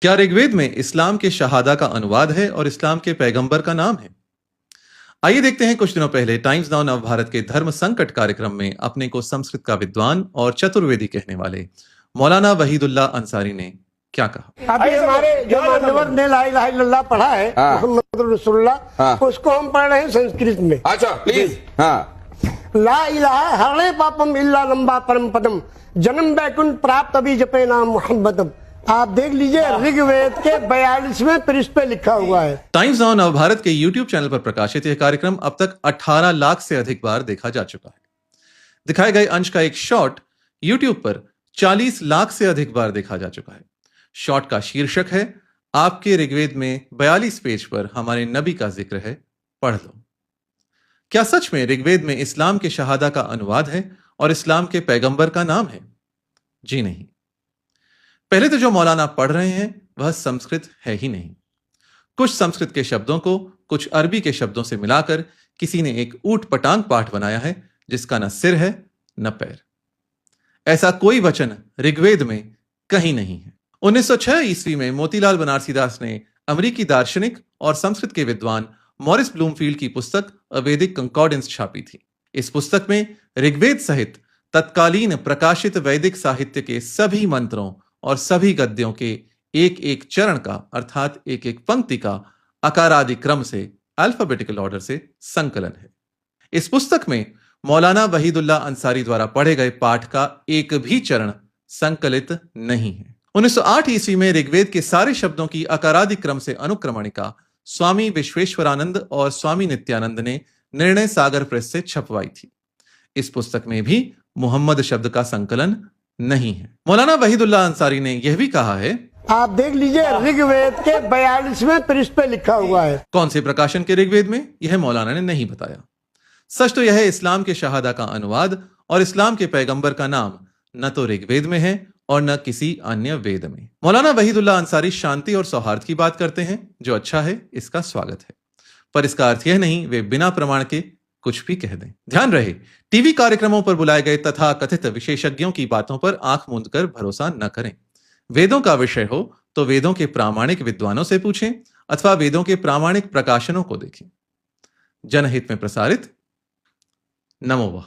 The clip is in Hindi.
क्या ऋग्वेद में इस्लाम के शहादा का अनुवाद है और इस्लाम के पैगंबर का नाम है? आइए देखते हैं कुछ दिनों पहले टाइम्स नाउ नव भारत के धर्म संकट कार्यक्रम में अपने को संस्कृत का विद्वान और चतुर्वेदी कहने वाले मौलाना वहीदुल्ला अंसारी ने क्या कहा। अभी हमारे जो मान्यवर ने ला इलाहा इल्लल्लाह पढ़ा है मोहम्मद रसूलुल्लाह, उसको हम पढ़ रहे हैं संस्कृत में। अच्छा प्लीज। ला इलाहा हरणे पापम इल्ला लंबा परम पदम जन्म बैकुंठ प्राप्त अभी जपे नाम मोहम्मदम। आप देख लीजिए ऋग्वेद के 42वें पृष्ठ पे लिखा हुआ है। टाइम्स नाउ नव भारत के यूट्यूब चैनल पर प्रकाशित यह कार्यक्रम अब तक 18 लाख से अधिक बार देखा जा चुका है। दिखाए गए अंश का एक शॉट यूट्यूब पर 40 लाख से अधिक बार देखा जा चुका है। शॉट का शीर्षक है आपके ऋग्वेद में 42 पेज पर हमारे नबी का जिक्र है, पढ़ लो। क्या सच में ऋग्वेद में इस्लाम के शहादा का अनुवाद है और इस्लाम के पैगंबर का नाम है? जी नहीं। पहले तो जो मौलाना पढ़ रहे हैं वह संस्कृत है ही नहीं। कुछ संस्कृत के शब्दों को कुछ अरबी के शब्दों से मिलाकर किसी ने एक ऊट पटांग पाठ बनाया है जिसका न सिर है न पैर। ऐसा कोई वचन ऋग्वेद में कहीं नहीं है। 1906 ईस्वी में मोतीलाल बनारसीदास ने अमेरिकी दार्शनिक और संस्कृत के विद्वान मॉरिस ब्लूमफील्ड की पुस्तक अ वैदिक कंकॉर्डेंस छापी थी। इस पुस्तक में ऋग्वेद सहित तत्कालीन प्रकाशित वैदिक साहित्य के सभी मंत्रों और सभी गद्यों के एक एक चरण का अर्थात एक एक पंक्ति का आकारादि क्रम से अल्फाबेटिकल ऑर्डर से संकलन है। इस पुस्तक में मौलाना वहीदुल्ला अंसारी द्वारा पढ़े गए पाठ का एक भी चरण संकलित नहीं है। 1908 ईस्वी में ऋग्वेद के सारे शब्दों की आकारादि क्रम से अनुक्रमणिका स्वामी विश्वेश्वरानंद और स्वामी नित्यानंद ने निर्णय सागर प्रेस से छपवाई थी। इस पुस्तक में भी मुहम्मद शब्द का संकलन नहीं है। मौलाना वहीदुल्ला अंसारी ने यह भी कहा है, आप देख लीजिए ऋग्वेद के 42वें पृष्ठ पे लिखा हुआ है। कौन से प्रकाशन के ऋग्वेद में, यह मौलाना ने नहीं बताया। सच तो यह है इस्लाम के शहादा का अनुवाद और इस्लाम के पैगंबर का नाम न तो ऋग्वेद में है और न किसी अन्य वेद में। मौलाना वहीदुल्ला अंसारी शांति और सौहार्द की बात करते हैं, जो अच्छा है, इसका स्वागत है, पर इसका अर्थ यह नहीं वे बिना प्रमाण के कुछ भी कह दें। ध्यान रहे, टीवी कार्यक्रमों पर बुलाए गए तथा कथित विशेषज्ञों की बातों पर आंख मूंद कर भरोसा न करें। वेदों का विषय हो तो वेदों के प्रामाणिक विद्वानों से पूछें अथवा वेदों के प्रामाणिक प्रकाशनों को देखें। जनहित में प्रसारित। नमो वाह।